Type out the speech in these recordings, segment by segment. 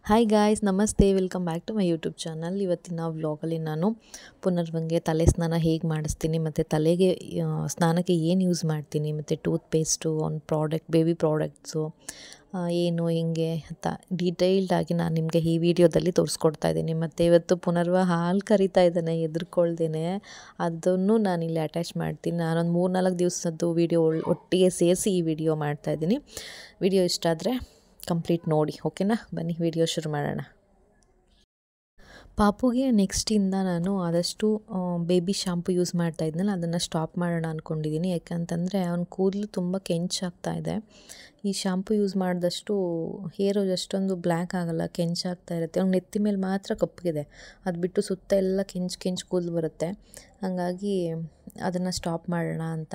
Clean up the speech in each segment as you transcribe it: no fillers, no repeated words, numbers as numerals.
Hi guys, ನಮಸ್ತೆ. Welcome back to my YouTube channel. ಇವತ್ತಿನ ವ್ಲಾಗಲ್ಲಿ ನಾನು ಪುನರ್ವಂಗೆ ತಲೆ ಸ್ನಾನ ಹೇಗೆ ಮಾಡಿಸ್ತೀನಿ ಮತ್ತು ತಲೆಗೆ ಸ್ನಾನಕ್ಕೆ ಏನು ಯೂಸ್ ಮಾಡ್ತೀನಿ ಮತ್ತು ಟೂತ್ ಪೇಸ್ಟು ಒಂದು ಪ್ರಾಡಕ್ಟ್ ಬೇಬಿ ಪ್ರಾಡಕ್ಟ್ಸು ಏನು ಹಿಂಗೆ ಅಂತ ಡೀಟೇಲ್ಡಾಗಿ ನಾನು ನಿಮಗೆ ಈ ವಿಡಿಯೋದಲ್ಲಿ ತೋರಿಸ್ಕೊಡ್ತಾ ಇದ್ದೀನಿ. ಮತ್ತು ಇವತ್ತು ಪುನರ್ವ ಹಾಲು ಕರಿತಾ ಇದ್ದಾನೆ ಎದುರ್ಕೊಳ್ದೇನೆ, ಅದನ್ನು ನಾನಿಲ್ಲಿ ಅಟ್ಯಾಚ್ ಮಾಡ್ತೀನಿ. ನಾನೊಂದು 3-4 ದಿವಸದ್ದು ವಿಡಿಯೋ ಒಟ್ಟಿಗೆ ಸೇರಿಸಿ ಈ ವಿಡಿಯೋ ಮಾಡ್ತಾಯಿದ್ದೀನಿ. ವಿಡಿಯೋ ಇಷ್ಟ ಆದರೆ ಕಂಪ್ಲೀಟ್ ನೋಡಿ, ಓಕೆನಾ? ಬನ್ನಿ ವಿಡಿಯೋ ಶುರು ಮಾಡೋಣ. ಪಾಪುಗೆ ನೆಕ್ಸ್ಟಿಂದ ನಾನು ಆದಷ್ಟು ಬೇಬಿ ಶಾಂಪು ಯೂಸ್ ಮಾಡ್ತಾ ಇದ್ನಲ್ಲ, ಅದನ್ನು ಸ್ಟಾಪ್ ಮಾಡೋಣ ಅಂದ್ಕೊಂಡಿದ್ದೀನಿ. ಯಾಕಂತಂದರೆ ಅವ್ನ ಕೂದಲು ತುಂಬ ಕೆಂಚಾಗ್ತಾ ಇದೆ. ಈ ಶಾಂಪು ಯೂಸ್ ಮಾಡಿದಷ್ಟು ಹೇರು ಅಷ್ಟೊಂದು ಬ್ಲ್ಯಾಕ್ ಆಗೋಲ್ಲ, ಕೆಂಚಾಗ್ತಾ ಇರುತ್ತೆ. ಅವ್ನ ನೆತ್ತಿ ಮೇಲೆ ಮಾತ್ರ ಕಪ್ಪಗಿದೆ, ಅದು ಬಿಟ್ಟು ಸುತ್ತ ಎಲ್ಲ ಕೆಂಚು ಕೂದಲು ಬರುತ್ತೆ. ಹಾಗಾಗಿ ಅದನ್ನು ಸ್ಟಾಪ್ ಮಾಡೋಣ ಅಂತ.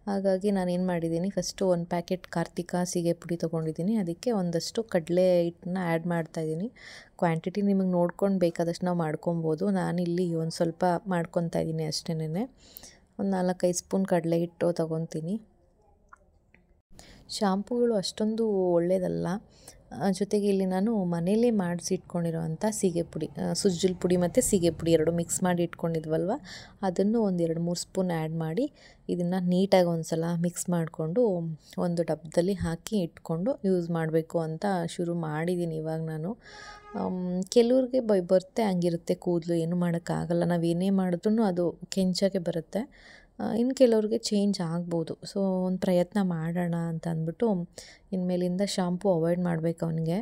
ಹಾಗಾಗಿ ನಾನೇನು ಮಾಡಿದ್ದೀನಿ, ಫಸ್ಟು ಒಂದು ಪ್ಯಾಕೆಟ್ ಕಾರ್ತಿಕ ಸೀಗೆ ಪುಡಿ ತೊಗೊಂಡಿದ್ದೀನಿ. ಅದಕ್ಕೆ ಒಂದಷ್ಟು ಕಡಲೆ ಹಿಟ್ಟನ್ನ ಆ್ಯಡ್ ಮಾಡ್ತಾಯಿದ್ದೀನಿ. ಕ್ವಾಂಟಿಟಿ ನಿಮಗೆ ನೋಡ್ಕೊಂಡು ಬೇಕಾದಷ್ಟು ನಾವು ಮಾಡ್ಕೊಬೋದು. ನಾನಿಲ್ಲಿ ಒಂದು ಸ್ವಲ್ಪ ಮಾಡ್ಕೊತಾ ಇದ್ದೀನಿ ಅಷ್ಟೇನೆ. ಒಂದು 4-5 ಸ್ಪೂನ್ ಕಡಲೆ ಹಿಟ್ಟು ತೊಗೊತೀನಿ. ಶಾಂಪುಗಳು ಅಷ್ಟೊಂದು ಒಳ್ಳೆಯದಲ್ಲ. ಜೊತೆಗೆ ಇಲ್ಲಿ ನಾನು ಮನೇಲೇ ಮಾಡಿಸಿ ಇಟ್ಕೊಂಡಿರೋವಂಥ ಸೀಗೆ ಪುಡಿ, ಸುಜ್ಜಲ್ ಪುಡಿ ಮತ್ತು ಸೀಗೆ ಪುಡಿ ಎರಡು ಮಿಕ್ಸ್ ಮಾಡಿ ಇಟ್ಕೊಂಡಿದ್ವಲ್ವ, ಅದನ್ನು ಒಂದು 2-3 ಸ್ಪೂನ್ ಆ್ಯಡ್ ಮಾಡಿ ಇದನ್ನು ನೀಟಾಗಿ ಒಂದು ಸಲ ಮಿಕ್ಸ್ ಮಾಡಿಕೊಂಡು ಒಂದು ಡಬ್ಬದಲ್ಲಿ ಹಾಕಿ ಇಟ್ಕೊಂಡು ಯೂಸ್ ಮಾಡಬೇಕು ಅಂತ ಶುರು ಮಾಡಿದ್ದೀನಿ ಇವಾಗ ನಾನು. ಕೆಲವ್ರಿಗೆ ಬರುತ್ತೆ, ಹಂಗಿರುತ್ತೆ ಕೂದಲು, ಏನೂ ಮಾಡೋಕ್ಕಾಗಲ್ಲ. ನಾವೇನೇ ಮಾಡಿದ್ರೂ ಅದು ಕೆಂಚಾಗೆ ಬರುತ್ತೆ. ಇನ್ನು ಕೆಲವ್ರಿಗೆ ಚೇಂಜ್ ಆಗ್ಬೋದು. ಸೊ ಒಂದು ಪ್ರಯತ್ನ ಮಾಡೋಣ ಅಂತ ಅಂದ್ಬಿಟ್ಟು ಇನ್ಮೇಲಿಂದ ಶಾಂಪು ಅವಾಯ್ಡ್ ಮಾಡಬೇಕು ಅವನಿಗೆ.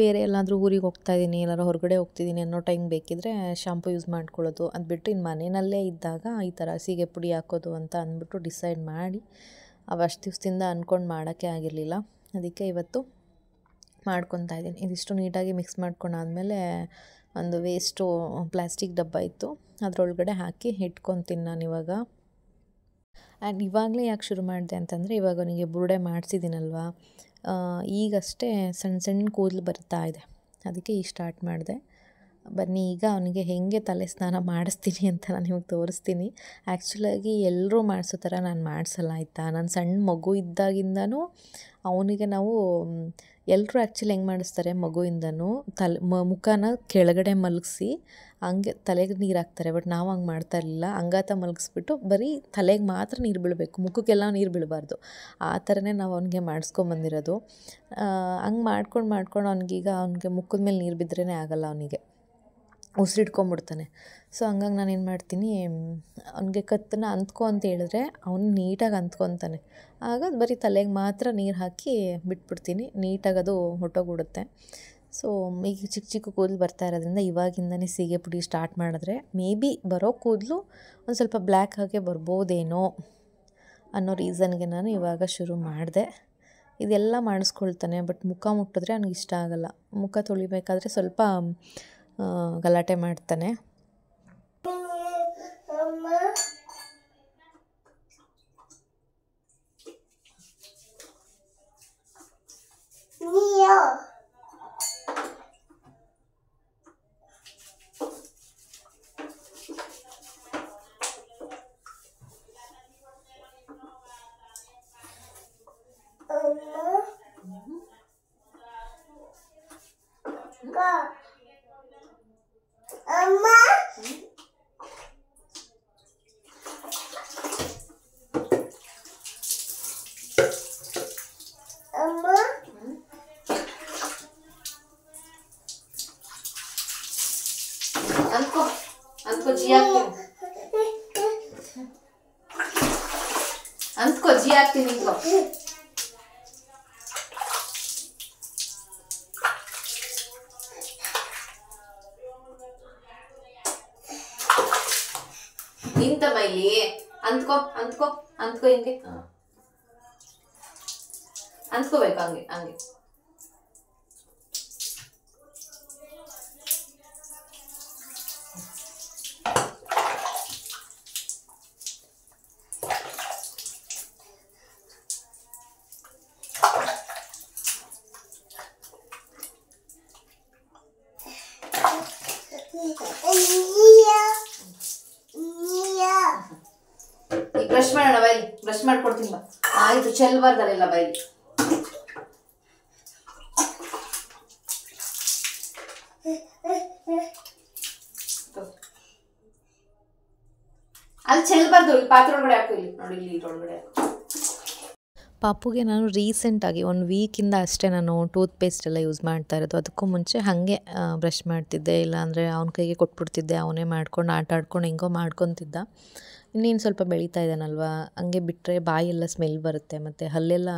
ಬೇರೆ ಎಲ್ಲಾದರೂ ಊರಿಗೆ ಹೋಗ್ತಾಯಿದ್ದೀನಿ, ಎಲ್ಲರೂ ಹೊರಗಡೆ ಹೋಗ್ತಿದ್ದೀನಿ ಅನ್ನೋ ಟೈಮ್ ಬೇಕಿದ್ದರೆ ಶಾಂಪು ಯೂಸ್ ಮಾಡ್ಕೊಳ್ಳೋದು. ಅದು ಬಿಟ್ಟು ಇನ್ನು ಮನೆಯಲ್ಲೇ ಇದ್ದಾಗ ಈ ಥರ ಸೀಗೆ ಪುಡಿ ಹಾಕೋದು ಅಂತ ಅಂದ್ಬಿಟ್ಟು ಡಿಸೈಡ್ ಮಾಡಿ ಅವಷ್ಟು ದಿವಸದಿಂದ ಅಂದ್ಕೊಂಡು ಮಾಡೋಕ್ಕೆ ಆಗಿರಲಿಲ್ಲ. ಅದಕ್ಕೆ ಇವತ್ತು ಮಾಡ್ಕೊತಾ ಇದ್ದೀನಿ. ಇದಿಷ್ಟು ನೀಟಾಗಿ ಮಿಕ್ಸ್ ಮಾಡ್ಕೊಂಡಾದ್ಮೇಲೆ ಒಂದು ವೇಸ್ಟು ಪ್ಲಾಸ್ಟಿಕ್ ಡಬ್ಬ ಇತ್ತು, ಅದರೊಳಗಡೆ ಹಾಕಿ ಇಟ್ಕೊತೀನಿ ನಾನು ಇವಾಗ. ಆ್ಯಂಡ್ ಇವಾಗಲೇ ಯಾಕೆ ಶುರು ಮಾಡಿದೆ ಅಂತಂದರೆ, ಇವಾಗ ಅವನಿಗೆ ಬುರುಡೆ ಮಾಡಿಸಿದ್ದೀನಲ್ವ, ಈಗಷ್ಟೇ ಸಣ್ಣ ಕೂದಲು ಬರ್ತಾ ಇದೆ. ಅದಕ್ಕೆ ಈಗ ಸ್ಟಾರ್ಟ್ ಮಾಡಿದೆ. ಬನ್ನಿ ಈಗ ಅವನಿಗೆ ಹೇಗೆ ತಲೆ ಸ್ನಾನ ಮಾಡಿಸ್ತೀನಿ ಅಂತ ನಾನು ನಿಮಗೆ ತೋರಿಸ್ತೀನಿ. ಆ್ಯಕ್ಚುಲಾಗಿ ಎಲ್ಲರೂ ಮಾಡಿಸೋ ಥರ ನಾನು ಮಾಡಿಸಲ್ಲ, ಆಯಿತಾ? ನಾನು ಸಣ್ಣ ಮಗು ಇದ್ದಾಗಿಂದನೂ ಅವನಿಗೆ ನಾವು ಎಲ್ಲರೂ ಆ್ಯಕ್ಚುಲಿ ಹೆಂಗೆ ಮಾಡಿಸ್ತಾರೆ, ಮಗುವಿಂದನೂ ಮುಖನ ಕೆಳಗಡೆ ಮಲಗಿಸಿ ಹಂಗೆ ತಲೆಗೆ ನೀರು ಹಾಕ್ತಾರೆ. ಬಟ್ ನಾವು ಹಂಗೆ ಮಾಡ್ತಾ ಇರಲಿಲ್ಲ. ಅಂಗಾತ ಮಲಗಿಸ್ಬಿಟ್ಟು ಬರೀ ತಲೆಗೆ ಮಾತ್ರ ನೀರು ಬೀಳಬೇಕು, ಮುಖಕ್ಕೆಲ್ಲ ನೀರು ಬೀಳಬಾರ್ದು. ಆ ಥರನೇ ನಾವು ಅವನಿಗೆ ಮಾಡಿಸ್ಕೊಂಬಂದಿರೋದು. ಹಂಗೆ ಮಾಡ್ಕೊಂಡು ಅವನಿಗೆ ಮುಖದ ಮೇಲೆ ನೀರು ಬಿದ್ದರೆ ಆಗಲ್ಲ, ಅವನಿಗೆ ಉಸಿರಿಟ್ಕೊಂಬಿಡ್ತಾನೆ. ಸೊ ಹಂಗಾಗಿ ನಾನೇನು ಮಾಡ್ತೀನಿ, ಅವನಿಗೆ ಕತ್ತನ್ನ ಅಂದ್ಕೊ ಅಂತ ಹೇಳಿದ್ರೆ ಅವನು ನೀಟಾಗಿ ಅಂದ್ಕೊತಾನೆ. ಆಗ ಬರೀ ತಲೆಗೆ ಮಾತ್ರ ನೀರು ಹಾಕಿ ಬಿಟ್ಬಿಡ್ತೀನಿ, ನೀಟಾಗಿ ಅದು ಹೊಟ್ಟೋಗ್ಬಿಡುತ್ತೆ. ಸೊ ಈಗ ಚಿಕ್ಕ ಕೂದಲು ಬರ್ತಾ ಇರೋದ್ರಿಂದ ಇವಾಗಿಂದನೇ ಸೀಗೆ ಪುಡಿ ಸ್ಟಾರ್ಟ್ ಮಾಡಿದ್ರೆ ಮೇ ಬಿ ಬರೋ ಕೂದಲು ಒಂದು ಸ್ವಲ್ಪ ಬ್ಲ್ಯಾಕ್ ಆಗೇ ಬರ್ಬೋದೇನೋ ಅನ್ನೋ ರೀಸನ್ಗೆ ನಾನು ಇವಾಗ ಶುರು ಮಾಡಿದೆ. ಇದೆಲ್ಲ ಮಾಡಿಸ್ಕೊಳ್ತಾನೆ, ಬಟ್ ಮುಖ ಮುಟ್ಟಿದ್ರೆ ನನಗೆ ಇಷ್ಟ ಆಗೋಲ್ಲ. ಮುಖ ತೊಳಿಬೇಕಾದ್ರೆ ಸ್ವಲ್ಪ ಗಲಾಟೆ ಮಾಡ್ತಾನೆ. ಅಂದ್ಕೋ ಜಿ ಆಗ್ತೀನಿ. ನಿಂತ ಮೈಲಿ ಅಂದ್ಕೋ ಹಿಂಗೆ ಅಂದ್ಕೋಬೇಕು, ಹಂಗೆ ಈಗ ಬ್ರಷ್ ಮಾಡೋಣ, ಬೈಲಿ ಬ್ರಷ್ ಮಾಡ್ಕೊಡ್ತೀನಿ ಬಾ. ಆಯಿತು, ಚೆಲ್ಬಾರ್ದಲ್ಲೆಲ್ಲ ಬೈಲಿ. ಅಲ್ಲಿ ಚೆಲ್ಲಬಾರ್ದು, ಇಲ್ಲಿ ಪಾತ್ರೆ ಒಳಗಡೆ ಹಾಕು, ಇಲ್ಲಿ ನೋಡಿ, ಇಲ್ಲಿ ಇದ್ರೊಳಗಡೆ ಹಾಕು. ಪಾಪುಗೆ ನಾನು ರೀಸೆಂಟಾಗಿ 1 ವೀಕಿಂದ ಅಷ್ಟೇ ನಾನು ಟೂತ್ ಪೇಸ್ಟ್ ಎಲ್ಲ ಯೂಸ್ ಮಾಡ್ತಾ ಇರೋದು. ಅದಕ್ಕೂ ಮುಂಚೆ ಹಾಗೆ ಬ್ರಷ್ ಮಾಡ್ತಿದ್ದೆ, ಇಲ್ಲಾಂದರೆ ಅವ್ನ ಕೈಗೆ ಕೊಟ್ಬಿಡ್ತಿದ್ದೆ, ಅವನೇ ಮಾಡ್ಕೊಂಡು ಆಟ ಆಡ್ಕೊಂಡು ಹೆಂಗೋ ಮಾಡ್ಕೊತಿದ್ದ. ಇನ್ನೇನು ಸ್ವಲ್ಪ ಬೆಳೀತಾ ಇದ್ದಾನಲ್ವ, ಹಂಗೆ ಬಿಟ್ಟರೆ ಬಾಯೆಲ್ಲ ಸ್ಮೆಲ್ ಬರುತ್ತೆ ಮತ್ತು ಹಲ್ಲೆಲ್ಲ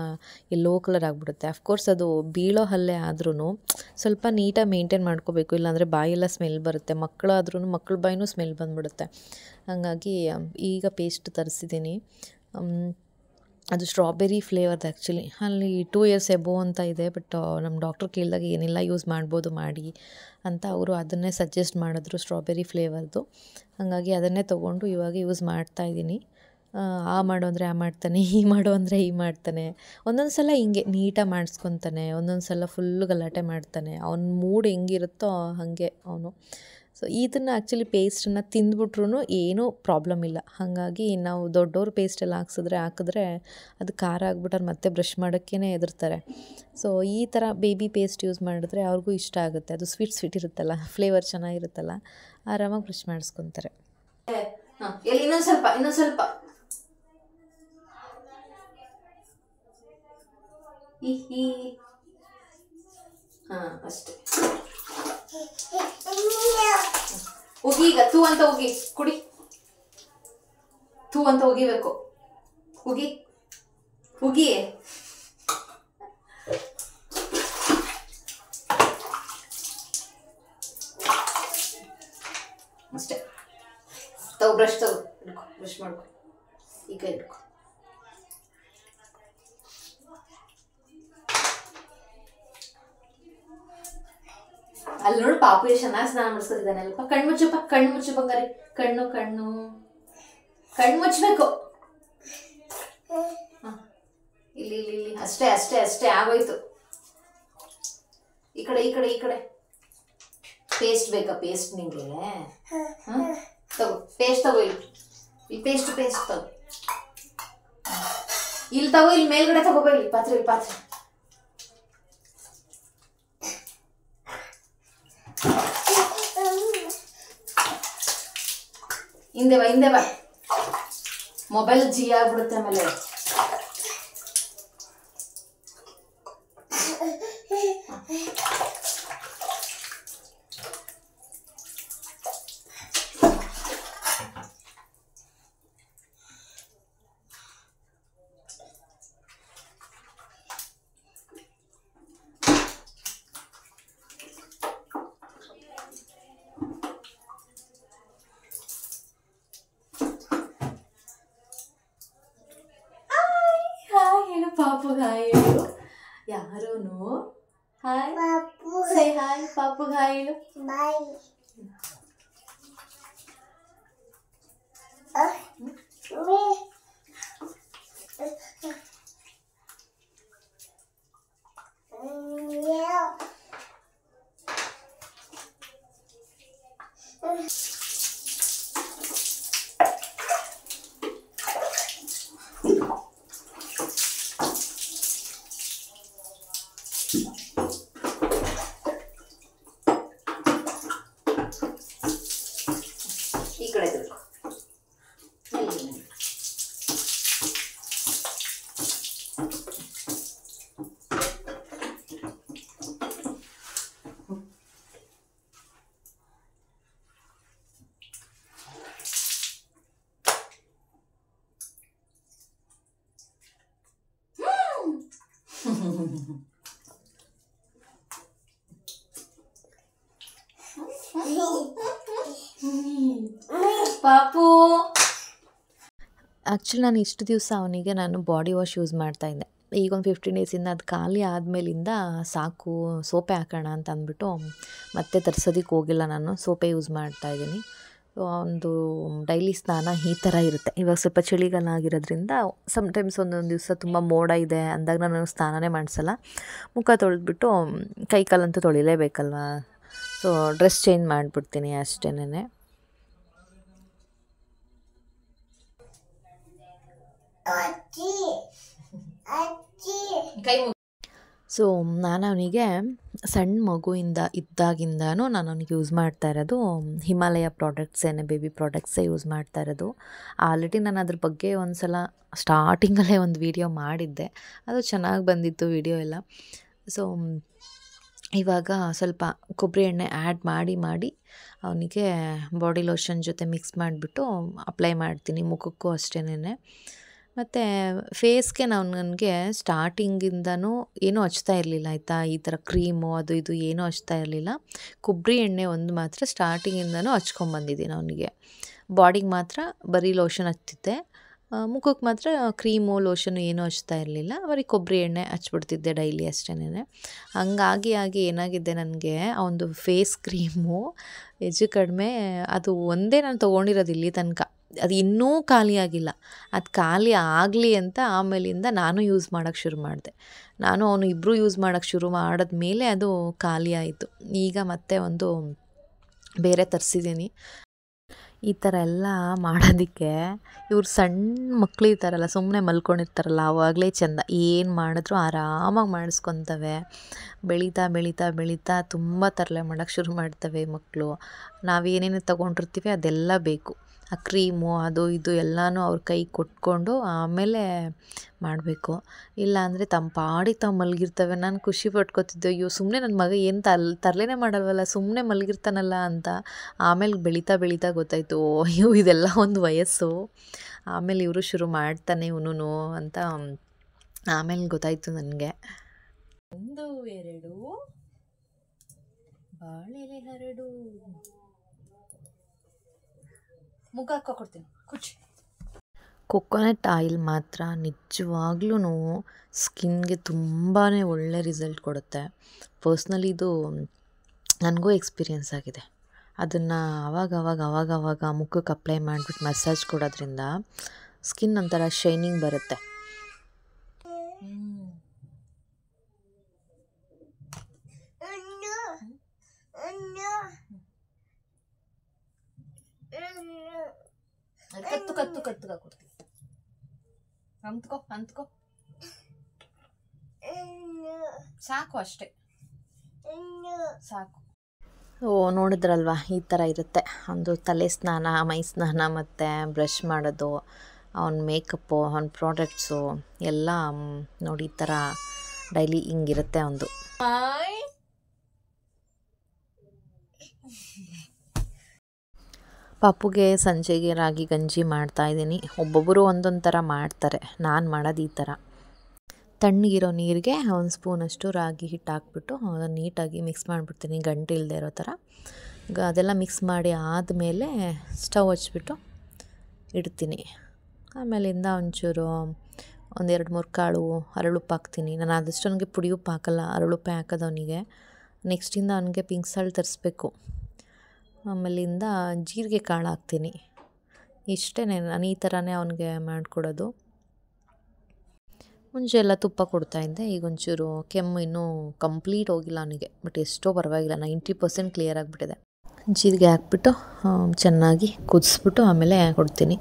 ಯೆಲ್ಲೋ ಕಲರ್ ಆಗಿಬಿಡುತ್ತೆ. ಅಫ್ಕೋರ್ಸ್ ಅದು ಬೀಳೋ ಹಲ್ಲೆ ಆದ್ರೂ ಸ್ವಲ್ಪ ನೀಟಾಗಿ ಮೇಂಟೈನ್ ಮಾಡ್ಕೋಬೇಕು, ಇಲ್ಲಾಂದರೆ ಬಾಯೆಲ್ಲ ಸ್ಮೆಲ್ ಬರುತ್ತೆ. ಮಕ್ಕಳಾದ್ರೂ ಮಕ್ಕಳ ಬಾಯಿನೂ ಸ್ಮೆಲ್ ಬಂದುಬಿಡುತ್ತೆ. ಹಾಗಾಗಿ ಈಗ ಪೇಸ್ಟ್ ತರಿಸಿದ್ದೀನಿ. ಅದು ಸ್ಟ್ರಾಬೆರಿ ಫ್ಲೇವರ್ದು ಆ್ಯಕ್ಚುಲಿ. ಅಲ್ಲಿ 2 ಇಯರ್ಸ್ ಎಬೋವ್ ಅಂತ ಇದೆ. ಬಟ್ ನಮ್ಮ ಡಾಕ್ಟ್ರು ಕೇಳಿದಾಗ ಏನೆಲ್ಲ ಯೂಸ್ ಮಾಡ್ಬೋದು ಮಾಡಿ ಅಂತ ಅವರು ಅದನ್ನೇ ಸಜೆಸ್ಟ್ ಮಾಡಿದ್ರು, ಸ್ಟ್ರಾಬೆರಿ ಫ್ಲೇವರ್ದು. ಹಾಗಾಗಿ ಅದನ್ನೇ ತೊಗೊಂಡು ಇವಾಗ ಯೂಸ್ ಮಾಡ್ತಾಯಿದ್ದೀನಿ. ಆ ಮಾಡು ಅಂದರೆ ಆ ಮಾಡ್ತಾನೆ, ಈ ಮಾಡು ಅಂದರೆ ಈ ಮಾಡ್ತಾನೆ. ಒಂದೊಂದು ಸಲ ಹಿಂಗೆ ನೀಟಾಗಿ ಮಾಡಿಸ್ಕೊತಾನೆ, ಒಂದೊಂದು ಸಲ ಫುಲ್ಲು ಗಲಾಟೆ ಮಾಡ್ತಾನೆ. ಅವ್ನ ಮೂಡ್ ಹೆಂಗಿರುತ್ತೋ ಹಾಗೆ ಅವನು. ಸೊ ಇದನ್ನು ಆ್ಯಕ್ಚುಲಿ ಪೇಸ್ಟನ್ನು ತಿಂದ್ಬಿಟ್ರೂ ಏನೂ ಪ್ರಾಬ್ಲಮ್ ಇಲ್ಲ. ಹಾಗಾಗಿ ನಾವು ದೊಡ್ಡವ್ರು ಪೇಸ್ಟೆಲ್ಲ ಹಾಕಿದ್ರೆ ಅದು ಖಾರ ಆಗಿಬಿಟ್ರೆ ಮತ್ತೆ ಬ್ರಷ್ ಮಾಡೋಕ್ಕೇ ಹೆದರ್ತಾರೆ. ಸೊ ಈ ಥರ ಬೇಬಿ ಪೇಸ್ಟ್ ಯೂಸ್ ಮಾಡಿದ್ರೆ ಅವ್ರಿಗೂ ಇಷ್ಟ ಆಗುತ್ತೆ. ಅದು ಸ್ವೀಟ್ ಇರುತ್ತಲ್ಲ, ಫ್ಲೇವರ್ ಚೆನ್ನಾಗಿರುತ್ತಲ್ಲ, ಆರಾಮಾಗಿ ಬ್ರಷ್ ಮಾಡಿಸ್ಕೊತಾರೆ. ಎಲ್ಲಿ ಇನ್ನೊಂದು ಸ್ವಲ್ಪ ಅಷ್ಟೇ. ಉಗಿ, ಈಗ ತೂ ಅಂತ ಉಗಿ, ಕುಡಿ. ತೂ ಅಂತ ಉಗಿಬೇಕು. ಉಗಿ ಅಷ್ಟೇ. ತಗೋ ಬ್ರಷ್, ಹಿಡ್ಕೊ, ಬ್ರಷ್ ಮಾಡ್ಕೊ, ಈ ಕೈ ಹಿಡ್ಕೊ. ಅಲ್ಲಿ ನೋಡು ಪಾಪು ಎಷ್ಟು ಚೆನ್ನಾಗಿ ಸ್ನಾನ ಮಾಡಿಸ್ಕೊತಿದ್ದಾನಲ್ಪ. ಕಣ್ಣು ಮುಚ್ಚು ಬಂಗಾರಿ. ಕಣ್ಣು ಮುಚ್ಚಬೇಕು. ಇಲ್ಲಿ ಅಷ್ಟೇ ಆಗೋಯ್ತು. ಈ ಕಡೆ ಪೇಸ್ಟ್ ಬೇಕಾ? ಪೇಸ್ಟ್ ನಿಂಗೆ ತಗೋ, ಪೇಸ್ಟ್ ತಗೋ. ಇಲ್ಲಿ ಪೇಸ್ಟ್ ತಗೋ. ಇಲ್ಲಿ ತಗೋ, ಇಲ್ಲಿ ಮೇಲ್ಗಡೆ ತಗೋಬೋ. ಇಲ್ಲಿ ಪಾತ್ರೆ ಹಿಂದೆ ಬಾ. ಮೊಬೈಲ್ ಜಿ ಆಗ್ಬಿಡುತ್ತೆ ಆಮೇಲೆ. ಪಾಪು ಹಾಯ್ ಹೇಳು. ಯಾರೋನು ಹಾಯ್ ಸೇ ಹಾಯ್. ಪಾಪು ಹಾಯ್ ಹೇಳು. ಬಾಯ್. ಈ ಕಡೆ ತಿಳ್ಕೊ. ಪಾಪು ಆ್ಯಕ್ಚುಲಿ ನಾನು ಇಷ್ಟು ದಿವಸ ಅವನಿಗೆ ಬಾಡಿ ವಾಶ್ ಯೂಸ್ ಮಾಡ್ತಾಯಿದ್ದೆ. ಈಗ ಒಂದು 15 ಡೇಸಿಂದ ಅದು ಖಾಲಿ ಆದಮೇಲಿಂದ ಸಾಕು ಸೋಪೆ ಹಾಕೋಣ ಅಂತ ಅಂದ್ಬಿಟ್ಟು ಮತ್ತೆ ತರ್ಸೋದಕ್ಕೆ ಹೋಗಿಲ್ಲ. ನಾನು ಸೋಪೆ ಯೂಸ್ ಮಾಡ್ತಾಯಿದ್ದೀನಿ. ಒಂದು ಡೈಲಿ ಸ್ನಾನ ಈ ಥರ ಇರುತ್ತೆ. ಇವಾಗ ಸ್ವಲ್ಪ ಚಳಿಗಾಲ ಆಗಿರೋದ್ರಿಂದ ಸಮ್ಟೈಮ್ಸ್ ಒಂದೊಂದು ದಿವಸ ತುಂಬ ಮೋಡ ಇದೆ ಅಂದಾಗ ನಾನು ಸ್ನಾನನೇ ಮಾಡಿಸಲ್ಲ. ಮುಖ ತೊಳೆದ್ಬಿಟ್ಟು ಕೈ ಕಾಲಂತೂ ತೊಳಿಲೇಬೇಕಲ್ವ. ಸೊ ಡ್ರೆಸ್ ಚೇಂಜ್ ಮಾಡಿಬಿಡ್ತೀನಿ ಅಷ್ಟೇನೆ. ಸೊ ನಾನು ಅವನಿಗೆ ಸಣ್ಣ ಮಗುವಿಂದ ಇದ್ದಾಗಿಂದನೂ ನಾನು ಅವ್ನಿಗೆ ಯೂಸ್ ಮಾಡ್ತಾ ಇರೋದು ಹಿಮಾಲಯ ಪ್ರಾಡಕ್ಟ್ಸೇನೆ, ಬೇಬಿ ಪ್ರಾಡಕ್ಟ್ಸೇ ಯೂಸ್ ಮಾಡ್ತಾ ಇರೋದು. ಆಲ್ರೆಡಿ ನಾನು ಅದ್ರ ಬಗ್ಗೆ ಒಂದು ಸಲ ಸ್ಟಾರ್ಟಿಂಗಲ್ಲೇ ಒಂದು ವಿಡಿಯೋ ಮಾಡಿದ್ದೆ, ಅದು ಚೆನ್ನಾಗಿ ಬಂದಿತ್ತು ವಿಡಿಯೋ ಎಲ್ಲ. ಸೊ ಇವಾಗ ಸ್ವಲ್ಪ ಕೊಬ್ಬರಿ ಎಣ್ಣೆ ಆ್ಯಡ್ ಮಾಡಿ ಅವನಿಗೆ ಬಾಡಿ ಲೋಷನ್ ಜೊತೆ ಮಿಕ್ಸ್ ಮಾಡಿಬಿಟ್ಟು ಅಪ್ಲೈ ಮಾಡ್ತೀನಿ, ಮುಖಕ್ಕೂ ಅಷ್ಟೇನೆ. ಮತ್ತು ಫೇಸ್ಗೆ ನನಗೆ ಸ್ಟಾರ್ಟಿಂಗಿಂದನೂ ಏನೂ ಹಚ್ತಾ ಇರಲಿಲ್ಲ ಆಯಿತಾ, ಈ ಥರ ಕ್ರೀಮು ಅದು ಇದು ಏನೂ ಹಚ್ತಾ ಇರಲಿಲ್ಲ. ಕೊಬ್ಬರಿ ಎಣ್ಣೆ ಒಂದು ಮಾತ್ರ ಸ್ಟಾರ್ಟಿಂಗಿಂದನೂ ಹಚ್ಕೊಂಬಂದಿದ್ದೀನಿ ಅವನಿಗೆ. ಬಾಡಿಗೆ ಮಾತ್ರ ಬರೀ ಲೋಷನ್ ಹಚ್ತಿದ್ದೆ, ಮುಖಕ್ಕೆ ಮಾತ್ರ ಕ್ರೀಮು ಲೋಷನು ಏನೂ ಹಚ್ತಾ ಇರಲಿಲ್ಲ, ಬರೀ ಕೊಬ್ಬರಿ ಎಣ್ಣೆ ಹಚ್ಬಿಡ್ತಿದ್ದೆ ಡೈಲಿ ಅಷ್ಟೇನೆ. ಹಂಗಾಗಿ ಏನಾಗಿದೆ ನನಗೆ ಆ ಒಂದು ಫೇಸ್ ಕ್ರೀಮು ಹೆಚ್ಚು ಕಡಿಮೆ ಅದು ಒಂದೇ ನಾನು ತೊಗೊಂಡಿರೋದು ಇಲ್ಲಿ ತನಕ, ಅದು ಇನ್ನೂ ಖಾಲಿ ಆಗಿಲ್ಲ. ಅದು ಖಾಲಿ ಆಗಲಿ ಅಂತ ಆಮೇಲಿಂದ ನಾನು ಯೂಸ್ ಮಾಡೋಕ್ಕೆ ಶುರು ಮಾಡಿದೆ. ನಾನು ಅವನು ಇಬ್ಬರು ಯೂಸ್ ಮಾಡೋಕ್ಕೆ ಶುರು ಮಾಡಿದ್ಮೇಲೆ ಅದು ಖಾಲಿ ಆಯಿತು. ಈಗ ಮತ್ತೆ ಒಂದು ಬೇರೆ ತರಿಸಿದ್ದೀನಿ. ಈ ಥರ ಎಲ್ಲ ಮಾಡೋದಕ್ಕೆ ಇವ್ರು ಸಣ್ಣ ಮಕ್ಕಳು ಇರ್ತಾರಲ್ಲ, ಸುಮ್ಮನೆ ಮಲ್ಕೊಂಡಿರ್ತಾರಲ್ಲ, ಆವಾಗಲೇ ಚೆಂದ. ಏನು ಮಾಡಿದ್ರು ಆರಾಮಾಗಿ ಮಾಡಿಸ್ಕೊತವೆ. ಬೆಳೀತಾ ಬೆಳೀತಾ ಬೆಳೀತಾ ತುಂಬ ತರಲೆ ಮಾಡೋಕ್ಕೆ ಶುರು ಮಾಡ್ತವೆ ಮಕ್ಕಳು. ನಾವೇನೇನು ತೊಗೊಂಡಿರ್ತೀವಿ ಅದೆಲ್ಲ ಬೇಕು, ಆ ಕ್ರೀಮು ಅದು ಇದು ಎಲ್ಲನೂ ಅವ್ರ ಕೈ ಕೊಟ್ಕೊಂಡು ಆಮೇಲೆ ಮಾಡಬೇಕು. ಇಲ್ಲಾಂದರೆ ತಮ್ಮ ಪಾಡಿಗೆ ತಾವು ಮಲಗಿರ್ತವೆ. ನಾನು ಖುಷಿ ಪಟ್ಕೋತಿದ್ದೆ, ಅಯ್ಯೋ ಸುಮ್ಮನೆ ನನ್ನ ಮಗ ಏನು ತರಲೆನೇ ಮಾಡಲ್ವಲ್ಲ, ಸುಮ್ಮನೆ ಮಲಗಿರ್ತಾನಲ್ಲ ಅಂತ. ಆಮೇಲೆ ಬೆಳೀತಾ ಬೆಳೀತಾ ಗೊತ್ತಾಯಿತು, ಅಯ್ಯೋ ಇದೆಲ್ಲ ಒಂದು ವಯಸ್ಸು, ಆಮೇಲೆ ಇವರು ಶುರು ಮಾಡ್ತಾನೆ ಇವನು ಅಂತ ಆಮೇಲೆ ಗೊತ್ತಾಯಿತು ನನಗೆ. 1 2 ಬಾಳೆಲೆ ಹರಡು, ಮುಖ ಹಾಕೊಡ್ತೀನಿ ಕುಚ್ಚು. ಕೊಕೊನಟ್ ಆಯಿಲ್ ಮಾತ್ರ ನಿಜವಾಗ್ಲೂ ಸ್ಕಿನ್ಗೆ ತುಂಬಾ ಒಳ್ಳೆ ರಿಸಲ್ಟ್ ಕೊಡುತ್ತೆ. ಪರ್ಸ್ನಲಿ ಇದು ನನಗೂ ಎಕ್ಸ್ಪೀರಿಯೆನ್ಸ್ ಆಗಿದೆ. ಅದನ್ನು ಅವಾಗ ಮುಖಕ್ಕೆ ಅಪ್ಲೈ ಮಾಡಿಬಿಟ್ಟು ಮಸಾಜ್ ಕೊಡೋದ್ರಿಂದ ಸ್ಕಿನ್ ಒಂಥರ ಶೈನಿಂಗ್ ಬರುತ್ತೆ. ಕತ್ತು ಕೊಡ್ತೀನಿ, ಅಂತ್ಕೋ ಸಾಕು, ಅಷ್ಟೇ ಸಾಕು. ನೋಡಿದ್ರಲ್ವ, ಈ ಥರ ಇರುತ್ತೆ ಒಂದು ತಲೆ ಸ್ನಾನ, ಮೈ ಸ್ನಾನ ಮತ್ತು ಬ್ರಷ್ ಮಾಡೋದು, ಅವನ ಮೇಕಪ್ಪು, ಅವನ ಪ್ರಾಡಕ್ಟ್ಸು ಎಲ್ಲ ನೋಡಿ ಈ ಥರ ಡೈಲಿ ಹಿಂಗಿರುತ್ತೆ ಅವನದು. ಪಾಪುಗೆ ಸಂಜೆಗೆ ರಾಗಿ ಗಂಜಿ ಮಾಡ್ತಾಯಿದ್ದೀನಿ. ಒಬ್ಬೊಬ್ಬರು ಒಂದೊಂದು ಥರ ಮಾಡ್ತಾರೆ, ನಾನು ಮಾಡೋದು ಈ ಥರ. ತಣ್ಣಗಿರೋ ನೀರಿಗೆ 1 ಸ್ಪೂನಷ್ಟು ರಾಗಿ ಹಿಟ್ಟು ಹಾಕ್ಬಿಟ್ಟು ಅದನ್ನು ನೀಟಾಗಿ ಮಿಕ್ಸ್ ಮಾಡಿಬಿಡ್ತೀನಿ, ಗಂಟು ಇಲ್ಲದೆ ಇರೋ ಥರ. ಅದೆಲ್ಲ ಮಿಕ್ಸ್ ಮಾಡಿ ಆದಮೇಲೆ ಸ್ಟವ್ ಹಚ್ಬಿಟ್ಟು ಇಡ್ತೀನಿ. ಆಮೇಲಿಂದ ಒಂಚೂರು 1-2-3 ಕಾಳು ಅರಳುಪ್ಪು ಹಾಕ್ತೀನಿ. ನಾನು ಆದಷ್ಟು ಅವನಿಗೆ ಪುಡಿ ಉಪ್ಪು ಹಾಕಲ್ಲ, ಅರಳುಪ್ಪೆ ಹಾಕೋದು ಅವನಿಗೆ. ನೆಕ್ಸ್ಟಿಂದ ಅವನಿಗೆ ಪಿಂಕ್ ಸಾಲ್ಟ್ ತರಿಸ್ಬೇಕು. ಆಮೇಲಿಂದ ಜೀರಿಗೆ ಕಾಳು ಹಾಕ್ತೀನಿ. ಇಷ್ಟೇ ನಾನು ಈ ಥರನೇ ಅವನಿಗೆ ಮಾಡಿಕೊಡೋದು. ಮುಂಚೆ ಎಲ್ಲ ತುಪ್ಪ ಕೊಡ್ತಾಯಿದ್ದೆ, ಈಗ ಒಂಚೂರು ಕೆಮ್ಮು ಇನ್ನೂ ಕಂಪ್ಲೀಟ್ ಹೋಗಿಲ್ಲ ಅವನಿಗೆ, ಬಟ್ ಎಷ್ಟೋ ಪರವಾಗಿಲ್ಲ, 90% ಕ್ಲಿಯರ್ ಆಗಿಬಿಟ್ಟಿದೆ. ಜೀರಿಗೆ ಹಾಕ್ಬಿಟ್ಟು ಚೆನ್ನಾಗಿ ಕುದಿಸ್ಬಿಟ್ಟು ಆಮೇಲೆ ಕೊಡ್ತೀನಿ.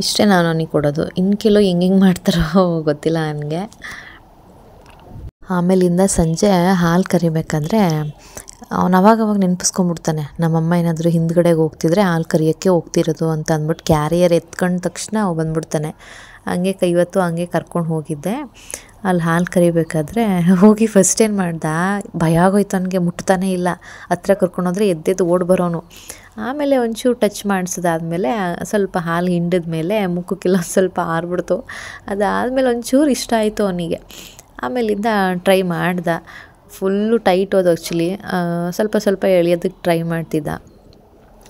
ಇಷ್ಟೇ ನಾನು ಅವನಿಗೆ ಕೊಡೋದು. ಇನ್ನು ಕೆಲವು ಹೆಂಗೆ ಮಾಡ್ತಾರೋ ಗೊತ್ತಿಲ್ಲ ನನಗೆ. ಆಮೇಲಿಂದ ಸಂಜೆ ಹಾಲು ಕರಿಬೇಕಾದ್ರೆ ಅವನು ಅವಾಗವಾಗ ನೆನಪಿಸ್ಕೊಂಡ್ಬಿಡ್ತಾನೆ, ನಮ್ಮಮ್ಮ ಏನಾದರೂ ಹಿಂದ್ಗಡೆಗೆ ಹೋಗ್ತಿದ್ರೆ ಹಾಲು ಕರಿಯೋಕ್ಕೆ ಹೋಗ್ತಿರೋದು ಅಂತ ಅಂದ್ಬಿಟ್ಟು ಕ್ಯಾರಿಯರ್ ಎತ್ಕೊಂಡ ತಕ್ಷಣ ಬಂದ್ಬಿಡ್ತಾನೆ. ಹಂಗೆ ಇವತ್ತು ಹಂಗೆ ಕರ್ಕೊಂಡು ಹೋಗಿದ್ದೆ. ಅಲ್ಲಿ ಹಾಲು ಕರಿಬೇಕಾದ್ರೆ ಹೋಗಿ ಫಸ್ಟ್ ಏನು ಮಾಡ್ದ, ಭಯ ಆಗೋಯ್ತು ನನಗೆ, ಮುಟ್ತಾನೇ ಇಲ್ಲ. ಹತ್ರ ಕರ್ಕೊಂಡೋದ್ರೆ ಎದ್ದೆದ್ದು ಓಡಿ ಬರೋನು. ಆಮೇಲೆ ಒಂಚೂರು ಟಚ್ ಮಾಡಿಸಿದಾದ್ಮೇಲೆ ಸ್ವಲ್ಪ ಹಾಲು ಹಿಂಡಿದ್ಮೇಲೆ ಮುಖಕ್ಕೆಲ್ಲ ಸ್ವಲ್ಪ ಆರ್ಬಿಡ್ತು. ಅದಾದಮೇಲೆ ಒಂಚೂರು ಇಷ್ಟ ಆಯಿತು ಅವನಿಗೆ. ಆಮೇಲಿಂದ ಟ್ರೈ ಮಾಡ್ದ, ಫುಲ್ಲು ಟೈಟ್ ಹೋದು ಆ್ಯಕ್ಚುಲಿ, ಸ್ವಲ್ಪ ಎಳೆಯೋದಕ್ಕೆ ಟ್ರೈ ಮಾಡ್ತಿದ್ದ.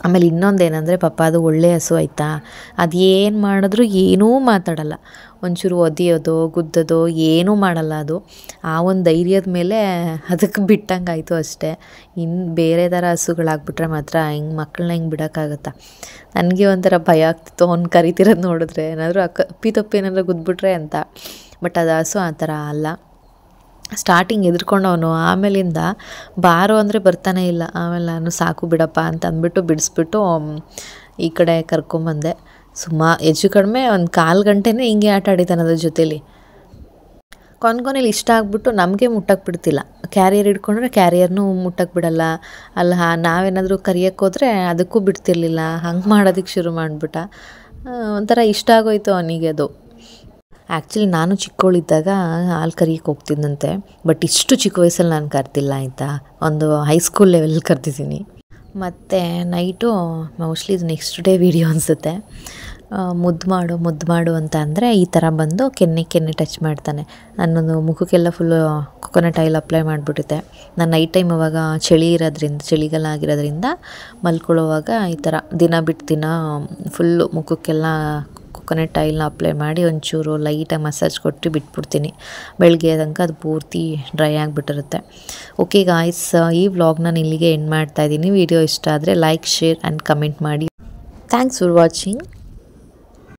ಆಮೇಲೆ ಇನ್ನೊಂದೇನೆಂದರೆ ಪಾಪ ಅದು ಒಳ್ಳೆ ಹಸು ಆಯಿತಾ, ಅದು ಏನು ಮಾಡಿದ್ರೂ ಏನೂ ಮಾತಾಡಲ್ಲ, ಒಂಚೂರು ಒದೆಯೋದು ಗುದ್ದೋದು ಏನೂ ಮಾಡಲ್ಲ. ಅದು ಆ ಒಂದು ಧೈರ್ಯದ ಮೇಲೆ ಅದಕ್ಕೆ ಬಿಟ್ಟಂಗೆ ಆಯಿತು ಅಷ್ಟೇ. ಇನ್ನು ಬೇರೆ ಥರ ಹಸುಗಳಾಗ್ಬಿಟ್ರೆ ಮಾತ್ರ ಹಿಂಗೆ ಮಕ್ಕಳನ್ನ ಹಿಂಗೆ ಬಿಡೋಕ್ಕಾಗತ್ತಾ. ನನಗೆ ಒಂಥರ ಭಯ ಆಗ್ತಿತ್ತು ಅವ್ನು ಕರಿತಿರೋದು ನೋಡಿದ್ರೆ, ಏನಾದರೂ ಅಪ್ಪಿತಪ್ಪಿ ಏನಾದರೂ ಗುದ್ಬಿಟ್ರೆ ಅಂತ. ಬಟ್ ಅದು ಹಸು ಆ ಥರ ಅಲ್ಲ. ಸ್ಟಾರ್ಟಿಂಗ್ ಎದ್ರುಕೊಂಡವನು, ಆಮೇಲಿಂದ ಬಾರೋ ಅಂದರೆ ಬರ್ತಾನೆ ಇಲ್ಲ. ಆಮೇಲೆ ನಾನು ಸಾಕು ಬಿಡಪ್ಪ ಅಂತ ಅಂದ್ಬಿಟ್ಟು ಬಿಡಿಸ್ಬಿಟ್ಟು ಈ ಕಡೆ ಕರ್ಕೊಂಬಂದೆ. ಹೆಚ್ಚು ಕಡಿಮೆ ಒಂದು 1/4 ಗಂಟೆನೇ ಹಿಂಗೆ ಆಟ ಆಡಿದ್ದಾನೆ ಅದ್ರ ಜೊತೇಲಿ. ಕೊನೆಲಿ ಇಷ್ಟ ಆಗಿಬಿಟ್ಟು ನಮಗೆ ಮುಟ್ಟಕ್ಕೆ ಬಿಡ್ತಿಲ್ಲ. ಕ್ಯಾರಿಯರ್ ಹಿಡ್ಕೊಂಡ್ರೆ ಕ್ಯಾರಿಯರ್ನೂ ಮುಟ್ಟಕ್ಕೆ ಬಿಡಲ್ಲ. ಅಲ್ಲ ನಾವೇನಾದರೂ ಕರಿಯಕ್ಕೆ ಹೋದರೆ ಅದಕ್ಕೂ ಬಿಡ್ತಿರ್ಲಿಲ್ಲ. ಹಂಗೆ ಮಾಡೋದಕ್ಕೆ ಶುರು ಮಾಡಿಬಿಟ್ಟ. ಒಂಥರ ಇಷ್ಟ ಆಗೋಯ್ತು ಅವನಿಗೆ ಅದು. ಆ್ಯಕ್ಚುಲಿ ನಾನು ಚಿಕ್ಕವಳಿದ್ದಾಗ ಹಾಲು ಕರಿಯಕ್ಕೆ ಹೋಗ್ತಿದ್ದಂತೆ. ಬಟ್ ಇಷ್ಟು ಚಿಕ್ಕ ವಯಸ್ಸಲ್ಲಿ ನಾನು ಕರ್ತಿಲ್ಲ ಆಯಿತಾ. ಒಂದು ಹೈಸ್ಕೂಲ್ ಲೆವೆಲಲ್ಲಿ ಕರ್ತಿದ್ದೀನಿ. ಮತ್ತು ನೈಟು ಮೋಸ್ಟ್ಲಿ ಇದು ನೆಕ್ಸ್ಟ್ ಡೇ ವೀಡಿಯೋ ಅನಿಸುತ್ತೆ. ಮುದ್ದು ಮಾಡು ಅಂತ ಅಂದರೆ ಈ ಥರ ಬಂದು ಕೆನ್ನೆ ಟಚ್ ಮಾಡ್ತಾನೆ. ನನ್ನೊಂದು ಮುಖಕ್ಕೆಲ್ಲ ಫುಲ್ಲು ಕೊಕೊನಟ್ ಆಯಿಲ್ ಅಪ್ಲೈ ಮಾಡಿಬಿಟ್ಟಿದ್ದೆ. ನಾನು ನೈಟ್ ಟೈಮ್ ಅವಾಗ ಚಳಿಗಾಲ ಆಗಿರೋದ್ರಿಂದ ಮಲ್ಕೊಳ್ಳೋವಾಗ ಈ ಥರ ದಿನ ಬಿಟ್ಟು ದಿನ ಫುಲ್ಲು ಮುಖಕ್ಕೆಲ್ಲ ಕೊಕೊನಟ್ ಆಯಿಲ್ನ ಅಪ್ಲೈ ಮಾಡಿ ಒಂಚೂರು ಲೈಟಾಗಿ ಮಸಾಜ್ ಕೊಟ್ಟು ಬಿಟ್ಬಿಡ್ತೀನಿ. ಬೆಳಗ್ಗೆ ತನಕ ಅದು ಪೂರ್ತಿ ಡ್ರೈ ಆಗಿಬಿಟ್ಟಿರುತ್ತೆ. ಓಕೆ ಗಾಯ್ಸ್, ಈ ವ್ಲಾಗ್ನ ನಾನು ಇಲ್ಲಿಗೆ ಎಂಡ್ ಮಾಡ್ತಾಯಿದ್ದೀನಿ. ವಿಡಿಯೋ ಇಷ್ಟ ಆದರೆ ಲೈಕ್, ಶೇರ್ ಆ್ಯಂಡ್ ಕಮೆಂಟ್ ಮಾಡಿ. Thanks for watching.